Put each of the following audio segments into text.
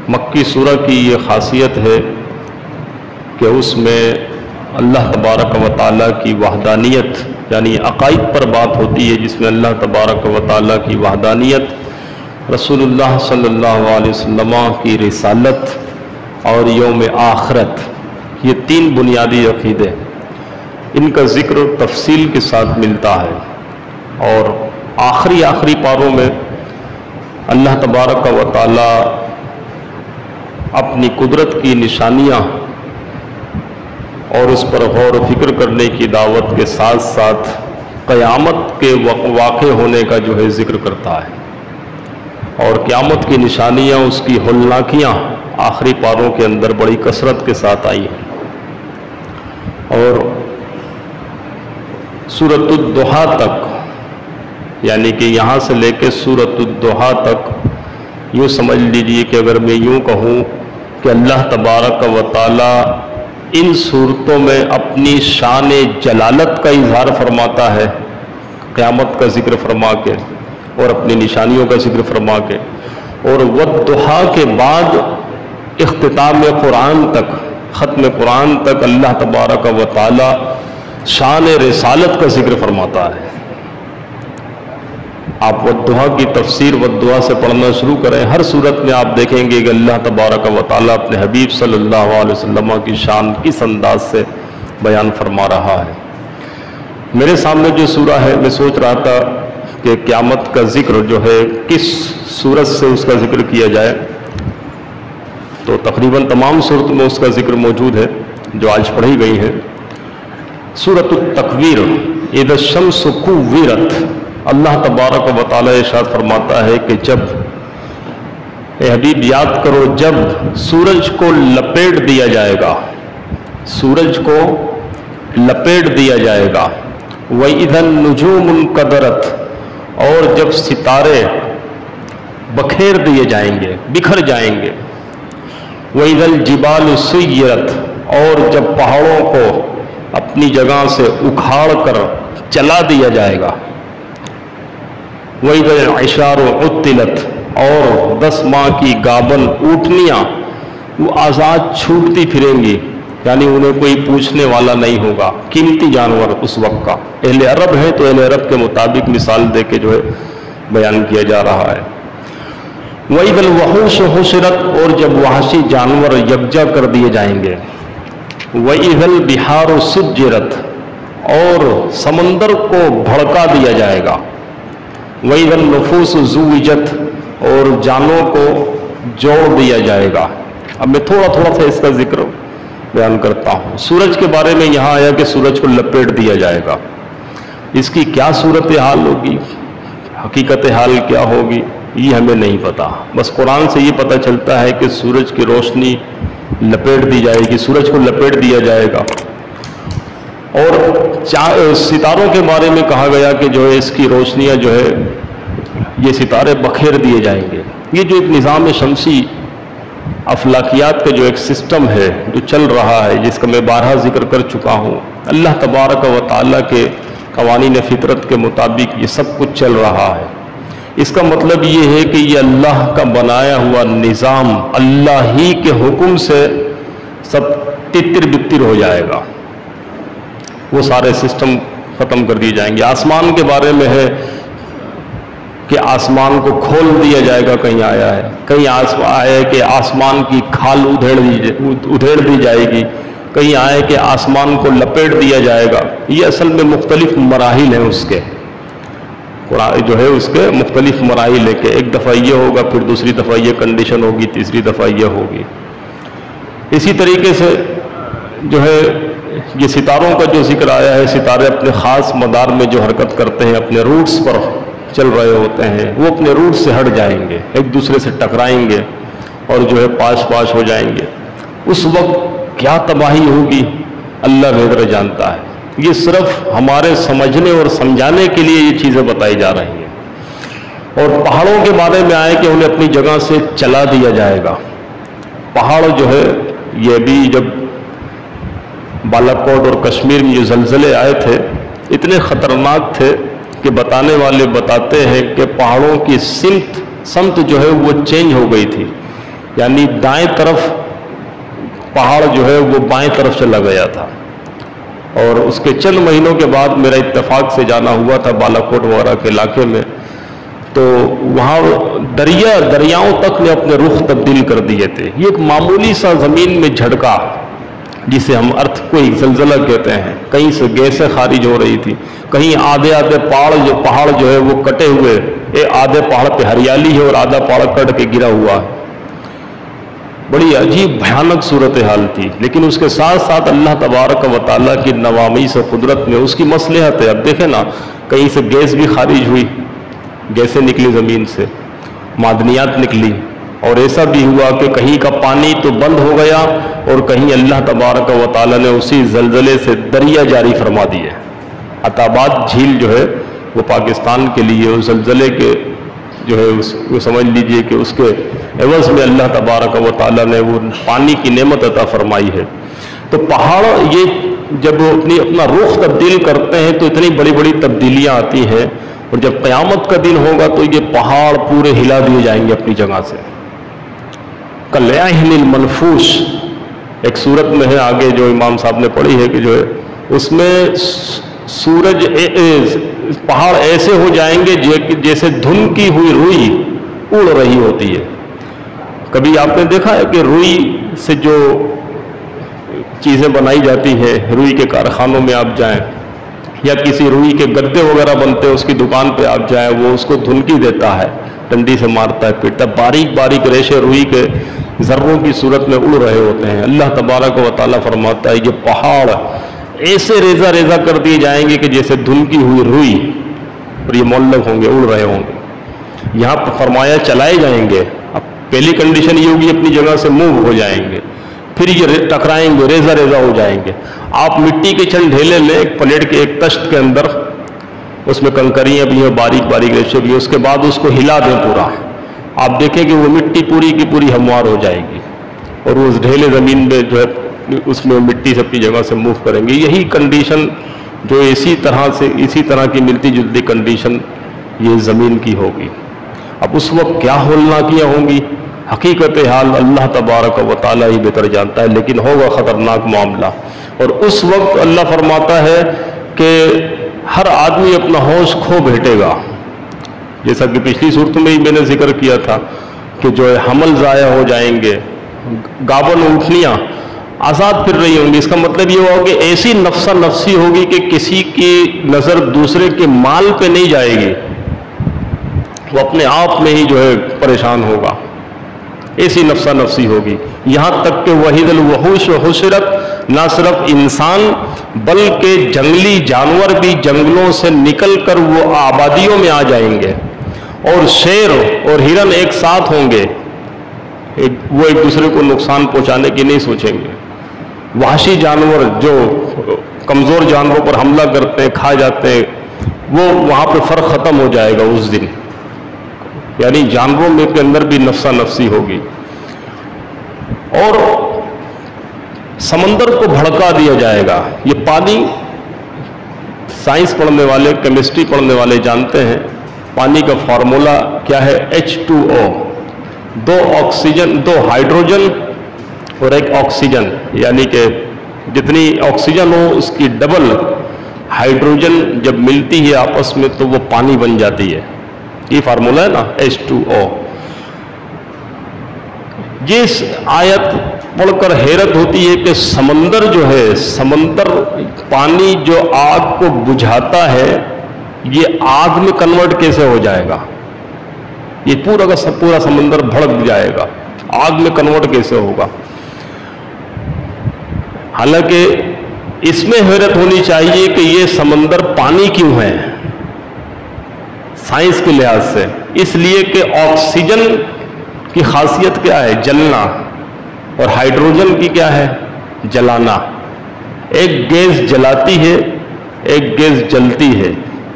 مکی سورہ کی یہ خاصیت ہے کہ اس میں اللہ تبارک و تعالیٰ کی وحدانیت یعنی عقائد پر بات ہوتی ہے، جس میں اللہ تبارک و تعالیٰ کی وحدانیت، رسول اللہ صلی اللہ علیہ وسلم کی رسالت اور یوم آخرت، یہ تین بنیادی عقیدے، ان کا ذکر تفصیل کے ساتھ ملتا ہے۔ اور آخری پاروں میں اللہ تبارک و تعالیٰ اپنی قدرت کی نشانیاں اور اس پر غور و فکر کرنے کی دعوت کے ساتھ ساتھ قیامت کے واقع ہونے کا جو ہے ذکر کرتا ہے، اور قیامت کی نشانیاں، اس کی ہولناکیاں آخری پاروں کے اندر بڑی کثرت کے ساتھ آئی ہیں۔ اور سورۃ الضحیٰ تک، یعنی کہ یہاں سے لے کے سورۃ الضحیٰ تک یوں سمجھ لیجئے کہ اگر میں یوں کہوں کہ اللہ تبارک و تعالیٰ ان صورتوں میں اپنی شان جلالت کا اظہار فرماتا ہے، قیامت کا ذکر فرما کے اور اپنی نشانیوں کا ذکر فرما کے، اور والضحیٰ کے بعد اختتام قرآن تک، ختم قرآن تک اللہ تبارک و تعالی شان رسالت کا ذکر فرماتا ہے۔ آپ والضحیٰ کی تفسیر والضحیٰ سے پڑھنا شروع کریں، ہر صورت میں آپ دیکھیں گے کہ اللہ تبارک و تعالی اپنے حبیب صلی اللہ علیہ وسلم کی شان کس انداز سے بیان فرما رہا ہے۔ میرے سامنے جو سورہ ہے، میں سوچ رہا تھا کہ قیامت کا ذکر جو ہے کس صورت سے اس کا ذکر کیا جائے، تو تقریباً تمام صورت میں اس کا ذکر موجود ہے جو آج پڑھی گئی ہیں۔ سورۃ التکویر، اذا الشمس کوورت، اللہ تبارک و تعالی ارشاد فرماتا ہے کہ جب، اے حبیب یاد کرو جب سورج کو لپیٹ دیا جائے گا، سورج کو لپیٹ دیا جائے گا، وَإِذَا النُّجُومُ انْقَدَرَتْ، اور جب ستارے بکھیر دیے جائیں گے، بکھر جائیں گے، وَإِذَا الْجِبَالُ سُيِّرَتْ، اور جب پہاڑوں کو اپنی جگہ سے اکھاڑ کر چلا دیا جائے گا، وَإِذَا الْعِشَارُ عُطِّلَتْ، اور 10 ماہ کی گابن اونٹنیاں وہ آزاد چھوٹتی پھریں گی، یعنی انہیں کوئی پوچھنے والا نہیں ہوگا، قیمتی جانور اس وقت کا۔ اہل عرب ہے تو اہل عرب کے مطابق مثال دے کے جو ہے بیان کیا جا رہا ہے۔ وَإِذَا الْوَحُوشُ حُشِرَتْ، اور جب وحشی جانور یکجا کر دیے جائیں گے، وَإِذَا الْبِحَارُ سُجِّرَتْ، اور سمندر کو بھڑکا دیا جائے گا، وَإِذَا النُّفُوسُ زُوِّجَتْ، اور جانوں کو جوڑ دیا جائے گا۔ اب میں تھوڑا سا اس کا ذکر بیان کرتا ہوں۔ سورج کے بارے میں یہاں آیا کہ سورج کو لپیٹ دیا جائے گا، اس کی کیا صورتحال ہوگی، حقیقت حال کیا ہوگی، یہ ہمیں نہیں پتا، بس قرآن سے یہ پتہ چلتا ہے کہ سورج کی روشنی لپیٹ دی جائے گی، سورج کو لپیٹ دیا جائے گا۔ اور ستاروں کے بارے میں کہا گیا کہ جو ہے اس کی روشنیاں جو ہے یہ ستارے بکھیر دیے جائیں گے۔ یہ جو ایک نظام شمسی افلاکیات کا جو ایک سسٹم ہے جو چل رہا ہے، جس کا میں بارہا ذکر کر چکا ہوں، اللہ تبارک و تعالیٰ کے قوانین فطرت کے مطابق یہ سب کچھ چل رہا ہے۔ اس کا مطلب یہ ہے کہ یہ اللہ کا بنایا ہوا نظام اللہ ہی کے حکم سے سب تتر بتر ہو جائے گا، وہ سارے سسٹم ختم کر دیے جائیں گے۔ آسمان کے بارے میں ہے کہ آسمان کو کھول دیا جائے گا، کہیں آیا ہے، کہیں آیا ہے کہ آسمان کی کھال ادھیڑ دی جائے گی، کہیں آیا ہے کہ آسمان کو لپیٹ دیا جائے گا۔ یہ اصل میں مختلف مراحل ہیں اس کے، جو ہے اس کے مختلف مراحل ہے کہ ایک دفعہ یہ ہوگا، پھر دوسری دفعہ یہ کنڈیشن ہوگی، تیسری دفعہ یہ ہوگی۔ اسی طریقے سے جو ہے یہ ستاروں کا جو ذکر آیا ہے، ستارے اپنے خاص مدار میں جو حرکت کرتے ہیں، اپنے روٹس پر چل رہے ہوتے ہیں، وہ اپنے روٹ سے ہٹ جائیں گے، ایک دوسرے سے ٹکرائیں گے اور جو ہے پاش ہو جائیں گے۔ اس وقت کیا تباہی ہوگی اللہ بہتر جانتا ہے۔ یہ صرف ہمارے سمجھنے اور سمجھانے کے لیے یہ چیزیں بتائی جا رہی ہیں۔ اور پہاڑوں کے بارے میں آئے کہ انہیں اپنی جگہ سے چلا دیا جائے گا۔ پہاڑ جو ہے یہ بھی جب بالاکوٹ اور کشمیر میں جو زلزلے آئے تھے اتنے خطرناک تھے کہ بتانے والے بتاتے ہیں کہ پہاڑوں کی سمت جو ہے وہ چینج ہو گئی تھی، یعنی دائیں طرف پہاڑ جو ہے وہ بائیں طرف چلا گیا تھا، اور اس کے چند مہینوں کے بعد میرا اتفاق سے جانا ہوا تھا بالا کوٹ وغیرہ کے علاقے میں، تو وہاں دریاؤں تک نے اپنے رخ تبدیل کر دیے تھے۔ یہ ایک معمولی سا زمین میں جھٹکا، جسے ہم ارتھ کوئی زلزلہ کہتے ہیں، کہیں سے گیسیں خارج ہو رہی تھی، کہیں آدھے پہاڑ جو ہے وہ کٹے ہوئے، آدھے پہاڑ پہ ہریالی ہے اور آدھا پہاڑ کٹ کے گرا ہوا ہے، بڑی عجیب بھیانک صورتحال تھی۔ لیکن اس کے ساتھ ساتھ اللہ تبارک و تعالیٰ کی نوامیس و قدرت میں اس کی مصلحت ہے۔ اب دیکھیں نا، کہیں سے گیس بھی خارج ہوئی، گیسیں نکلی زمین سے، معدنیات نکلی، اور ایسا بھی ہوا کہ کہیں کا پانی تو بند ہو گیا اور کہیں اللہ تبارک و تعالیٰ نے اسی زلزلے سے دریا جاری فرما دیے۔ عطاباد جھیل جو ہے وہ پاکستان کے لیے اس زلزلے کے جو ہے وہ سمجھ لیجئے کہ اس کے عوض میں اللہ تبارک و تعالیٰ نے وہ پانی کی نعمت عطا فرمائی ہے۔ تو پہاڑ یہ جب اپنا رخ تبدیل کرتے ہیں تو اتنی بڑی بڑی تبدیلیاں آتی ہیں، اور جب قیامت کا دن ہوگا تو یہ پہاڑ پورے ہلا دیے جائیں گے اپنی جگہ سے۔ کالعہن المنفوش ایک صورت میں ہے، آگے جو امام صاحب نے پڑھی ہے کہ جو ہے اس میں سورج پہاڑ ایسے ہو جائیں گے جیسے دھنکی ہوئی روئی اڑ رہی ہوتی ہے۔ کبھی آپ نے دیکھا ہے کہ روئی سے جو چیزیں بنائی جاتی ہیں، روئی کے کارخانوں میں آپ جائیں یا کسی روئی کے گدے وغیرہ بنتے ہیں اس کی دکان پہ آپ جائیں، وہ اس کو دھنکی دیتا ہے، ڈنڈی سے مارتا ہے، پیٹتا، باریک باریک ریشے روئی کے ذروں کی صورت میں اڑ رہے ہوتے ہیں۔ اللہ تبارک و تعالیٰ فرماتا ہے یہ پہاڑ ایسے ریزہ ریزہ کر دیے جائیں گے کہ جیسے دھنکی ہوئی روئی، اور یہ معلق ہوں گے، اڑ رہے ہوں گے۔ یہاں پر فرمایا چلائے جائیں گے۔ اب پہلی کنڈیشن یہ ہوگی اپنی جگہ سے موو ہو جائیں گے، پھر یہ ٹکرائیں گے، ریزہ ریزہ ہو جائیں گے۔ آپ مٹی کے چند ڈھیلے لیں ایک پلیٹ کے ایک تشت کے اندر، اس میں کنکریاں بھی ہیں، باریک باریک ریشے بھی ہیں، اس کے بعد اس کو ہلا دیں پورا، آپ دیکھیں کہ وہ مٹی پوری کی پوری ہموار ہو جائے گی، اور وہ اس ڈھیلے زمین میں جو ہے اس میں مٹی سے اپنی جگہ سے موو کریں گے۔ یہی کنڈیشن جو اسی طرح کی ملتی جلتی کنڈیشن یہ زمین کی ہوگی۔ اب اس وقت کیا ہولناکیاں ہوں گی، حقیقت حال اللہ تبارک و تعالیٰ ہی بہتر جانتا ہے، لیکن ہوگا خطرناک معاملہ۔ اور اس وقت اللہ فرماتا ہے کہ ہر آدمی اپنا ہوش کھو بیٹھے گا، جیسا کہ پچھلی صورت میں ہی میں نے ذکر کیا تھا کہ جو ہے حمل ضائع ہو جائیں گے، گابن اونٹنیاں آزاد پھر رہی ہوں گی۔ اس کا مطلب یہ ہوگا کہ ایسی نفسا نفسی ہوگی کہ کسی کی نظر دوسرے کے مال پہ نہیں جائے گی، وہ اپنے آپ میں ہی جو ہے پریشان ہوگا، ایسی نفسا نفسی ہوگی۔ یہاں تک کہ وحید الوحوش و حشرت، نہ صرف انسان بلکہ جنگلی جانور بھی جنگلوں سے نکل کر وہ آبادیوں میں آ جائیں گے، اور شیر اور ہرن ایک ساتھ ہوں گے، وہ ایک دوسرے کو نقصان پہنچانے کی نہیں سوچیں گے۔ وحشی جانور جو کمزور جانوروں پر حملہ کرتے ہیں، کھا جاتے ہیں، وہ وہاں پہ فرق ختم ہو جائے گا اس دن، یعنی جانوروں میں کے اندر بھی نفسا نفسی ہوگی۔ اور سمندر کو بھڑکا دیا جائے گا۔ یہ پانی سائنس پڑھنے والے، کیمسٹری پڑھنے والے جانتے ہیں پانی کا فارمولا کیا ہے، H2O، دو ہائیڈروجن اور ایک آکسیجن، یعنی کہ جتنی آکسیجن ہو اس کی ڈبل ہائیڈروجن جب ملتی ہے آپس میں تو وہ پانی بن جاتی ہے۔ یہ فارمولا ہے نا H2O۔ جس آیت پڑھ کر حیرت ہوتی ہے کہ سمندر جو ہے، سمندر پانی جو آگ کو بجھاتا ہے، یہ آگ میں کنورٹ کیسے ہو جائے گا؟ یہ پورا کا پورا سمندر بھڑک جائے گا، آگ میں کنورٹ کیسے ہوگا؟ حالانکہ اس میں حیرت ہونی چاہیے کہ یہ سمندر پانی کیوں ہے سائنس کے لحاظ سے؟ اس لیے کہ آکسیجن کی خاصیت کیا ہے؟ جلنا، اور ہائیڈروجن کی کیا ہے؟ جلانا۔ ایک گیس جلاتی ہے، ایک گیس جلتی ہے۔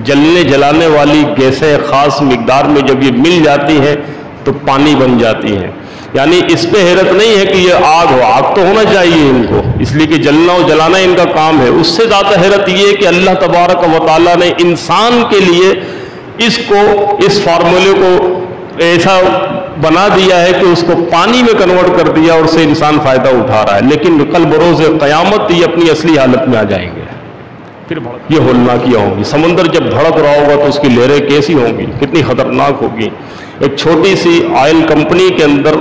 جلنے جلانے والی گیسیں خاص مقدار میں جب یہ مل جاتی ہیں تو پانی بن جاتی ہیں۔ یعنی اس پہ حیرت نہیں ہے کہ یہ آگ ہو، آگ تو ہونا چاہیے ان کو، اس لیے کہ جلنا اور جلانا ان کا کام ہے۔ اس سے زیادہ حیرت یہ ہے کہ اللہ تبارک و تعالیٰ نے انسان کے لیے اس فارمولے کو ایسا بنا دیا ہے کہ اس کو پانی میں کنورٹ کر دیا اور اس سے انسان فائدہ اٹھا رہا ہے، لیکن کل بروز قیامت یہ اپنی اصلی حالت میں آ جائیں گے، پھر یہ ہولناکیاں ہوں گی۔ سمندر جب بھڑک رہا ہوگا تو اس کی لہریں کیسی ہوں گی، کتنی خطرناک ہوگی۔ ایک چھوٹی سی آئل کمپنی کے اندر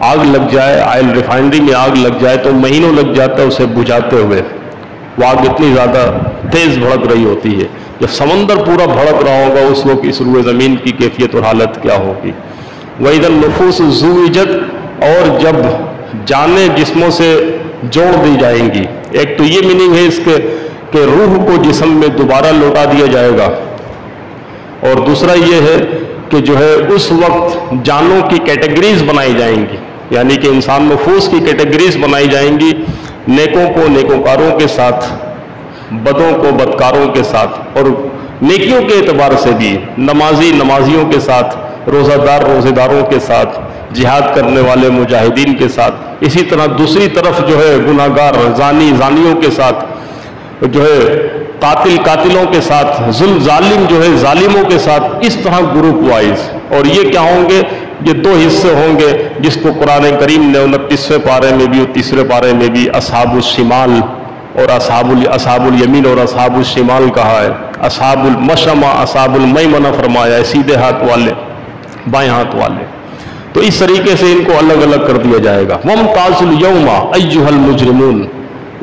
آگ لگ جائے، آئل ریفائنری میں آگ لگ جائے تو مہینوں لگ جاتا ہے اسے بجھاتے ہوئے، وہ آگ اتنی زیادہ تیز بھڑک رہی ہوتی ہے۔ جب سمندر پورا بھڑک رہا ہوگا اس وقت اس روئے زمین کی کیفیت اور حالت کیا ہوگی۔ وَإِذَا النُّفُوسُ زُوِّجَتْ، اور جب جانیں جسموں سے جوڑ دی جائیں گی۔ ایک تو یہ میننگ ہے اس کے کہ روح کو جسم میں دوبارہ لوٹا دیا جائے گا، اور دوسرا یہ ہے کہ جو ہے اس وقت جانوں کی کیٹیگریز بنائی جائیں گی، یعنی کہ انسان نفوس کی کیٹیگریز بنائی جائیں گی، نیکوں کو نیکوکاروں کے ساتھ، بدوں کو بدکاروں کے ساتھ، اور نیکیوں کے اعتبار سے بھی نمازی نمازیوں کے ساتھ، روزہ دار روزے داروں کے ساتھ، جہاد کرنے والے مجاہدین کے ساتھ، اسی طرح دوسری طرف جو ہے گناہ گار زانی زانیوں کے ساتھ، جو ہے قاتل قاتلوں کے ساتھ، ظالم جو ہے ظالموں کے ساتھ، اس طرح گروپ وائز۔ اور یہ کیا ہوں گے؟ یہ دو حصے ہوں گے جس کو قرآن کریم نے 29ویں پارے میں بھی اور 3رے پارے میں بھی اصحاب الشمال اور اصحاب الیمین اور اصحاب الشمال کہا ہے، اصحاب المشأمہ اصحاب المیمنہ فرمایا ہے، سیدھے ہاتھ والے بائیں ہاتھ والے۔ تو اس طریقے سے ان کو الگ الگ کر دیا جائے گا۔ وَامْتَازُوا الْيَوْمَ أَيُّهَا الْمُجْرِمُونَ،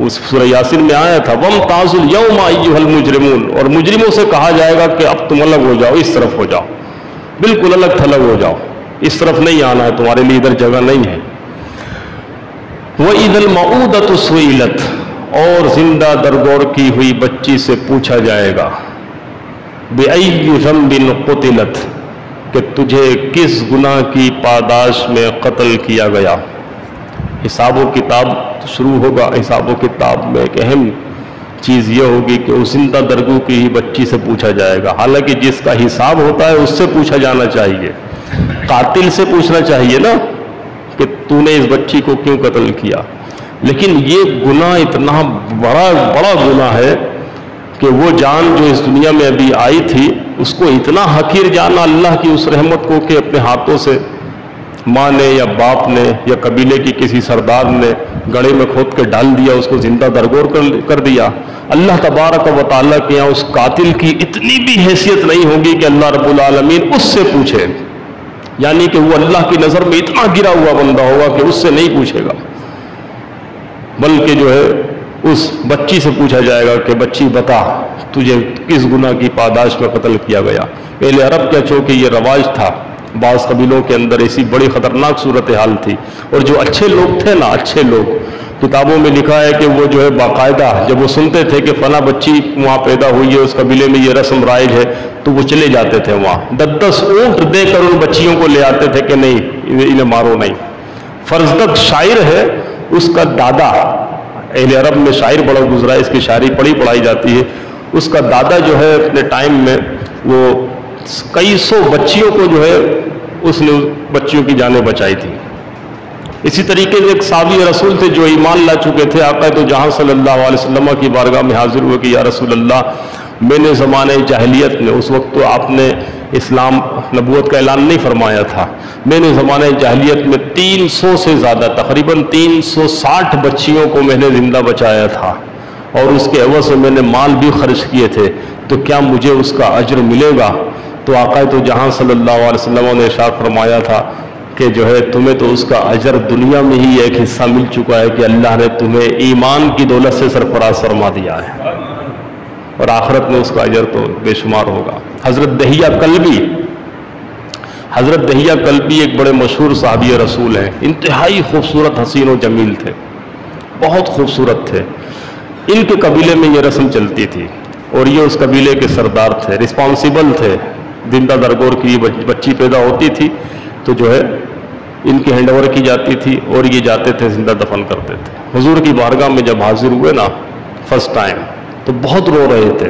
اس سورہ یاسین میں آیا تھا وَامْتَازُوا الْيَوْمَ أَيُّهَا الْمُجْرِمُونَ، اور مجرموں سے کہا جائے گا کہ اب تم الگ ہو جاؤ، اس طرف ہو جاؤ، بالکل الگ تھلگ ہو جاؤ، اس طرف نہیں آنا ہے، تمہارے لیے ادھر جگہ نہیں ہے۔ وَإِذَا الْمَوْءُودَةُ سُئِلَتْ، اور زندہ درگور کی ہوئی بچی سے پوچھا جائے گا بِأَيِّ ذَنبٍ قُتِلَتْ، کہ تجھے کس گناہ کی پاداش میں قتل کیا گیا۔ حساب و کتاب شروع ہوگا۔ حساب و کتاب میں ایک اہم چیز یہ ہوگی کہ اس زندہ درگور کی ہی بچی سے پوچھا جائے گا، حالانکہ جس کا حساب ہوتا ہے اس سے پوچھا جانا چاہیے، قاتل سے پوچھنا چاہیے نا کہ تو نے اس بچی کو کیوں قتل کیا، لیکن یہ گناہ اتنا بڑا گناہ ہے کہ وہ جان جو اس دنیا میں ابھی آئی تھی اس کو اتنا حقیر جانا اللہ کی اس رحمت کو کہ اپنے ہاتھوں سے ماں نے یا باپ نے یا قبیلے کی کسی سردار نے گڑھے میں کھود کے ڈال دیا، اس کو زندہ درگور کر دیا۔ اللہ تبارک و تعالیٰ کے یہاں اس قاتل کی اتنی بھی حیثیت نہیں ہوگی کہ اللہ رب العالمین اس سے پوچھے، یعنی کہ وہ اللہ کی نظر میں اتنا گرا ہوا بندہ ہوگا کہ اس سے نہیں پوچھے گا، بلکہ جو ہے اس بچی سے پوچھا جائے گا کہ بچی بتا تجھے کس گناہ کی پاداش میں قتل کیا گیا۔ پہلے عرب کیا چونکہ یہ رواج تھا، بعض قبیلوں کے اندر ایسی بڑی خطرناک صورتحال تھی، اور جو اچھے لوگ تھے نا، اچھے لوگ، کتابوں میں لکھا ہے کہ وہ جو ہے باقاعدہ جب وہ سنتے تھے کہ فلاں بچی وہاں پیدا ہوئی ہے، اس قبیلے میں یہ رسم رائج ہے، تو وہ چلے جاتے تھے وہاں، 10 اونٹ دے کر ان بچیوں کو لے آتے تھے کہ نہیں انہیں مارو نہیں۔ فرزدق شاعر ہے، اس کا دادا، اہل عرب میں شاعر بڑا گزرا ہے، اس کی شاعری پڑھائی جاتی ہے، اس کا دادا جو ہے اپنے ٹائم میں وہ کئی سو بچیوں کو جو ہے اس نے بچیوں کی جانیں بچائی تھی۔ اسی طریقے سے ایک صحابی رسول تھے جو ایمان لا چکے تھے، آقا تو جہاں صلی اللہ علیہ وسلم کی بارگاہ میں حاضر ہوئے کہ یا رسول اللہ، میں نے زمانہ جاہلیت میں، اس وقت تو آپ نے اسلام نبوت کا اعلان نہیں فرمایا تھا، میں نے زمانہ جاہلیت میں 300 سے زیادہ تقریباً 360 بچیوں کو میں نے زندہ بچایا تھا، اور اس کے عوض میں نے مال بھی خرچ کیے تھے، تو کیا مجھے اس کا اجر ملے گا؟ تو آقا تو جہاں صلی اللہ علیہ وسلم نے ارشاد فرمایا تھا کہ جو ہے تمہیں تو اس کا اجر دنیا میں ہی ایک حصہ مل چکا ہے کہ اللہ نے تمہیں ایمان کی دولت سے سرفراز فرما دیا ہے، اور آخرت میں اس کا اجر تو بے شمار ہوگا۔ حضرت دہیہ کلبی ایک بڑے مشہور صحابی رسول ہیں، انتہائی خوبصورت حسین و جمیل تھے، بہت خوبصورت تھے۔ ان کے قبیلے میں یہ رسم چلتی تھی، اور یہ اس قبیلے کے سردار تھے، رسپانسیبل تھے۔ زندہ درگور کی بچی پیدا ہوتی تھی تو جو ہے ان کی ہینڈ اوور کی جاتی تھی، اور یہ جاتے تھے زندہ دفن کرتے تھے۔ حضور کی بارگاہ میں جب حاضر ہوئے نا فرسٹ ٹائم، تو بہت رو رہے تھے،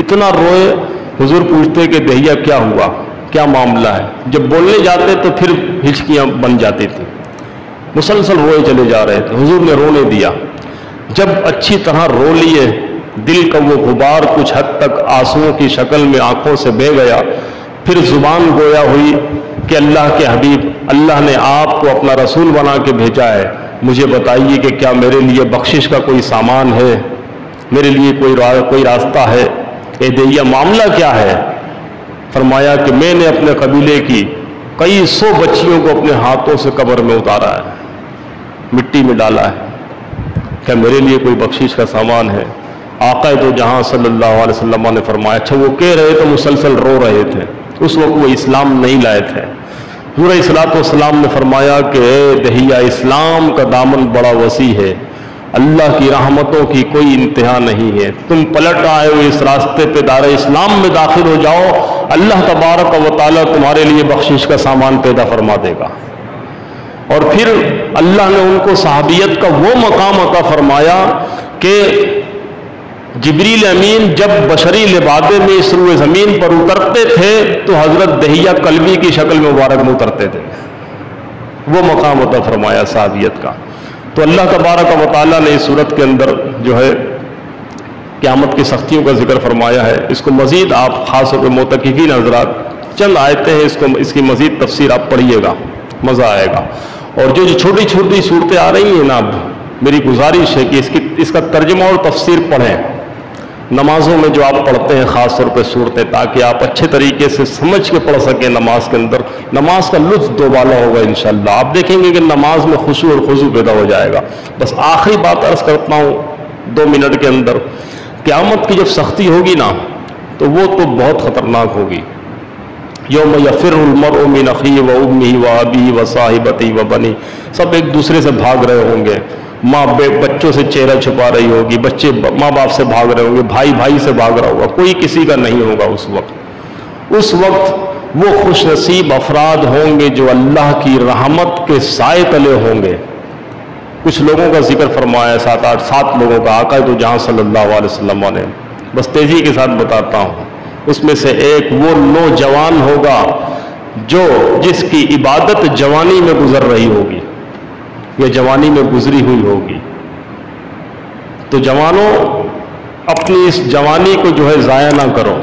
اتنا روئے، حضور پوچھتے کہ دہیہ کیا ہوا، کیا معاملہ ہے؟ جب بولنے جاتے تو پھر ہچکیاں بن جاتی تھیں، مسلسل روئے چلے جا رہے تھے۔ حضور نے رونے دیا، جب اچھی طرح رو لیے، دل کا وہ غبار کچھ حد تک آنسوؤں کی شکل میں آنکھوں سے بہہ گیا، پھر زبان گویا ہوئی کہ اللہ کے حبیب اللہ نے آپ کو اپنا رسول بنا کے بھیجا ہے، مجھے بتائیے کہ کیا میرے لیے بخشش کا کوئی سامان ہے، میرے لیے کوئی راستہ ہے؟ اے دہیا معاملہ کیا ہے؟ فرمایا کہ میں نے اپنے قبیلے کی کئی سو بچیوں کو اپنے ہاتھوں سے قبر میں اتارا ہے، مٹی میں ڈالا ہے، کیا میرے لیے کوئی بخشش کا سامان ہے؟ آقا دو جہاں صلی اللہ علیہ وسلم نے فرمایا، اچھا وہ کہہ رہے تو مسلسل رو رہے تھے، اس وقت وہ اسلام نہیں لائے تھے۔ حضور علیہ الصلوۃ والسلام نے فرمایا کہ اے دہیا، اسلام کا دامن بڑا وسیع ہے، اللہ کی رحمتوں کی کوئی انتہا نہیں ہے، تم پلٹ آئے ہو اس راستے پہ، دار اسلام میں داخل ہو جاؤ، اللہ تبارک و تعالیٰ تمہارے لیے بخشش کا سامان پیدا فرما دے گا۔ اور پھر اللہ نے ان کو صحابیت کا وہ مقام عطا فرمایا کہ جبریل امین جب بشری لبادے میں اس روئے زمین پر اترتے تھے تو حضرت دہیا کلبی کی شکل میں مبارک میں اترتے تھے، وہ مقام عطا فرمایا صحابیت کا۔ تو اللہ تبارک و تعالیٰ نے اس صورت کے اندر جو ہے قیامت کی سختیوں کا ذکر فرمایا ہے۔ اس کو مزید آپ خاص طور پہ معتکفین حضرات چند آیتیں ہیں، اس کی مزید تفسیر آپ پڑھیے گا، مزہ آئے گا۔ اور جو چھوٹی چھوٹی صورتیں آ رہی ہیں نا، اب میری گزارش ہے کہ اس کا ترجمہ اور تفسیر پڑھیں نمازوں میں جو آپ پڑھتے ہیں، خاص طور پہ صورتیں، تاکہ آپ اچھے طریقے سے سمجھ کے پڑھ سکیں نماز کے اندر، نماز کا لطف دوبالا ہوگا انشاءاللہ۔ آپ دیکھیں گے کہ نماز میں خشوع اور خضوع پیدا ہو جائے گا۔ بس آخری بات عرض کرتا ہوں 2 منٹ کے اندر، قیامت کی جب سختی ہوگی نا تو وہ تو بہت خطرناک ہوگی۔ یوم یفر المرء من اخیہ و امہ و ابیہ و صاحبتہ و بنیہ، سب ایک دوسرے سے بھاگ رہے ہوں گے، ماں بچوں سے چہرہ چھپا رہی ہوگی، بچے ماں باپ سے بھاگ رہے ہوں گے، بھائی بھائی سے بھاگ رہا ہوگا، کوئی کسی کا نہیں ہوگا اس وقت وہ خوش نصیب افراد ہوں گے جو اللہ کی رحمت کے سائے تلے ہوں گے۔ کچھ لوگوں کا ذکر فرمایا، 7 لوگوں کا آقا تو جہاں صلی اللہ علیہ وسلم نے، بس تیزی کے ساتھ بتاتا ہوں۔ اس میں سے ایک وہ نوجوان ہوگا جس کی عبادت جوانی میں گزر رہی ہوگی یا جوانی میں گزری ہوئی ہوگی۔ تو جوانوں، اپنی اس جوانی کو جو ہے ضائع نہ کرو،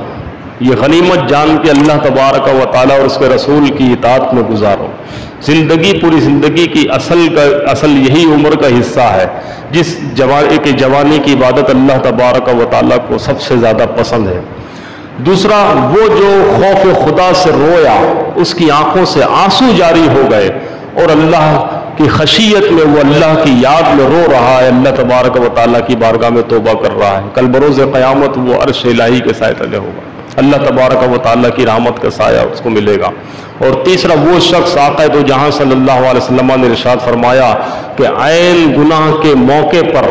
یہ غنیمت جان کے اللہ تبارک و تعالیٰ اور اس کے رسول کی اطاعت میں گزارو۔ زندگی، پوری زندگی کی اصل یہی عمر کا حصہ ہے جس جوانی کی عبادت اللہ تبارک و تعالیٰ کو سب سے زیادہ پسند ہے۔ دوسرا، وہ جو خوف خدا سے رویا، اس کی آنکھوں سے آنسو جاری ہو گئے اور اللہ کی خشیت میں وہ اللہ کی یاد میں رو رہا ہے، اللہ تبارک و تعالیٰ کی بارگاہ میں توبہ کر رہا ہے، کل بروز قیامت وہ عرش الہی کے سائے تلے ہوگا، اللہ تبارک و تعالیٰ کی رحمت کا سایہ اس کو ملے گا۔ اور تیسرا، وہ شخص آقا دو جہاں صلی اللہ علیہ وسلم نے ارشاد فرمایا کہ عین گناہ کے موقع پر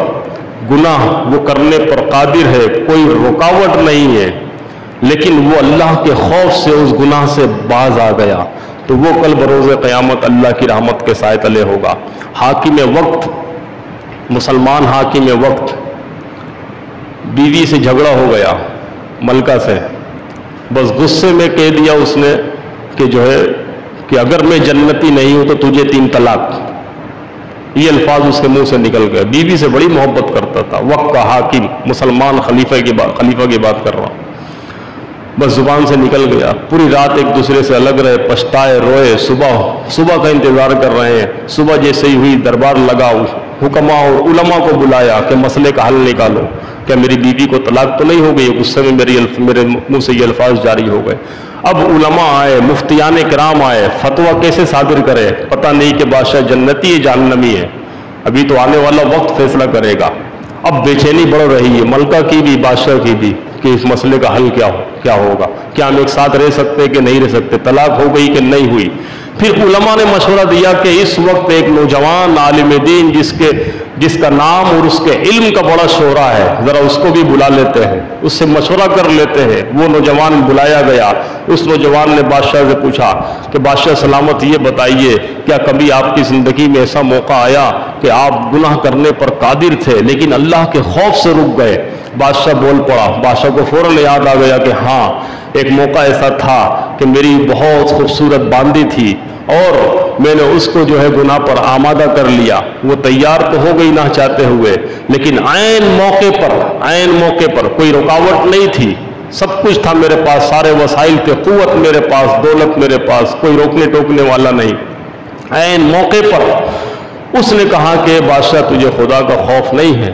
گناہ وہ کرنے پر قادر ہے، کوئی رکاوٹ نہیں ہے، لیکن وہ اللہ کے خوف سے اس گناہ سے باز آ گیا تو وہ کل بروز قیامت اللہ کی رحمت کے سائے تلے ہوگا۔ حاکم وقت، مسلمان حاکم وقت، بیوی سے جھگڑا ہو گیا، ملکہ سے، بس غصے میں کہہ دیا اس نے کہ جو ہے کہ اگر میں جنتی نہیں ہوں تو تجھے 3 طلاق، یہ الفاظ اس کے منہ سے نکل گئے۔ بیوی سے بڑی محبت کرتا تھا، وقت کا حاکم، مسلمان خلیفہ کی بات کر رہا ہوں، بس زبان سے نکل گیا۔ پوری رات ایک دوسرے سے الگ رہے، پچھتائے، روئے، صبح کا انتظار کر رہے ہیں۔ صبح جیسے ہی ہوئی دربار لگا، حکماء اور علماء کو بلایا کہ مسئلے کا حل نکالو، کیا میری بیوی کو طلاق تو نہیں ہو گئی؟ غصے میں میرے منہ سے یہ الفاظ جاری ہو گئے۔ اب علماء آئے، مفتیان کرام آئے، فتویٰ کیسے صادر کرے؟ پتہ نہیں کہ بادشاہ جنتی ہے جہنمی ہے، ابھی تو آنے والا وقت فیصلہ کرے گا۔ اب بے چینی بڑھ رہی ہے، ملکہ کی بھی، بادشاہ کی بھی، کہ اس مسئلے کا حل کیا ہوگا، کیا ہم ایک ساتھ رہ سکتے کہ نہیں رہ سکتے، طلاق ہو گئی کہ نہیں ہوئی۔ پھر علماء نے مشورہ دیا کہ اس وقت ایک نوجوان عالم دین جس کا نام اور اس کے علم کا بڑا شہرہ ہے، ذرا اس کو بھی بلا لیتے ہیں، اس سے مشورہ کر لیتے ہیں۔ وہ نوجوان بلایا گیا۔ اس نوجوان نے بادشاہ سے پوچھا کہ بادشاہ سلامت، یہ بتائیے کیا کبھی آپ کی زندگی میں ایسا موقع آیا کہ آپ گناہ کرنے پر قادر تھے لیکن اللہ کے خوف سے رک گئے؟ بادشاہ بول پڑا۔ بادشاہ کو فوراً یاد آ گیا کہ ہاں، ایک موقع ایسا تھا کہ میری بہت خوبصورت باندی تھی اور میں نے اس کو جو ہے گناہ پر آمادہ کر لیا۔ وہ تیار تو ہو گئی نہ چاہتے ہوئے، لیکن عین موقع پر کوئی رکاوٹ نہیں تھی، سب کچھ تھا میرے پاس، سارے وسائل تھے، قوت میرے پاس، دولت میرے پاس، کوئی روکنے ٹوکنے والا نہیں۔ عین موقع پر اس نے کہا کہ بادشاہ تجھے خدا کا خوف نہیں ہے،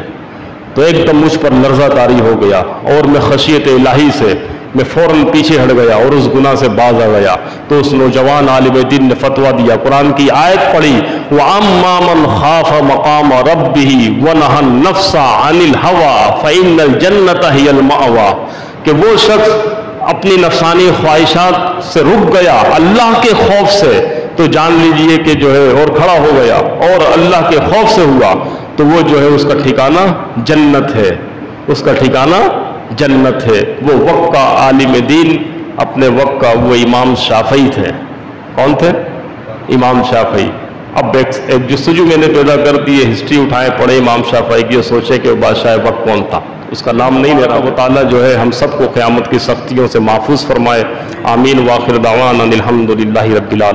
تو ایک دم مجھ پر لرزہ طاری ہو گیا اور میں خشیت الہی سے میں فوراً پیچھے ہٹ گیا اور اس گناہ سے باز آ گیا۔ تو اس نوجوان عالم دین نے فتویٰ دیا، قرآن کی آیت پڑھی، وَأَمَّا مَنْ خَافَ مَقَامَ رَبِّهِ وَنَهَى النَّفْسَ عَنِ الْهَوَىٰ فَإِنَّ الْجَنَّةَ هِيَ الْمَأْوَىٰ، کہ وہ شخص اپنی نفسانی خواہشات سے رک گیا اللہ کے خوف سے، تو جان لیجئے کہ جو ہے اور کھڑا ہو گیا اور اللہ کے خوف سے ہوا، تو وہ جو ہے اس کا ٹھکانہ جنت ہے، اس کا ٹھکانہ جنت ہے۔ وہ وقت کا عالم دین، اپنے وقت کا وہ امام شافعی تھے۔ کون تھے؟ امام شافعی۔ اب ایک جستجو میں نے پیدا کر دی ہے، ہسٹری اٹھائیں پڑھیں امام شافعی کی، سوچے کہ بادشاہ وقت کون تھا، اس کا نام نہیں لے رہا۔ وہ تعالیٰ جو ہے ہم سب کو قیامت کی سختیوں سے محفوظ فرمائے، آمین۔ وآخر دعوانا الحمدللہ رب العالمین۔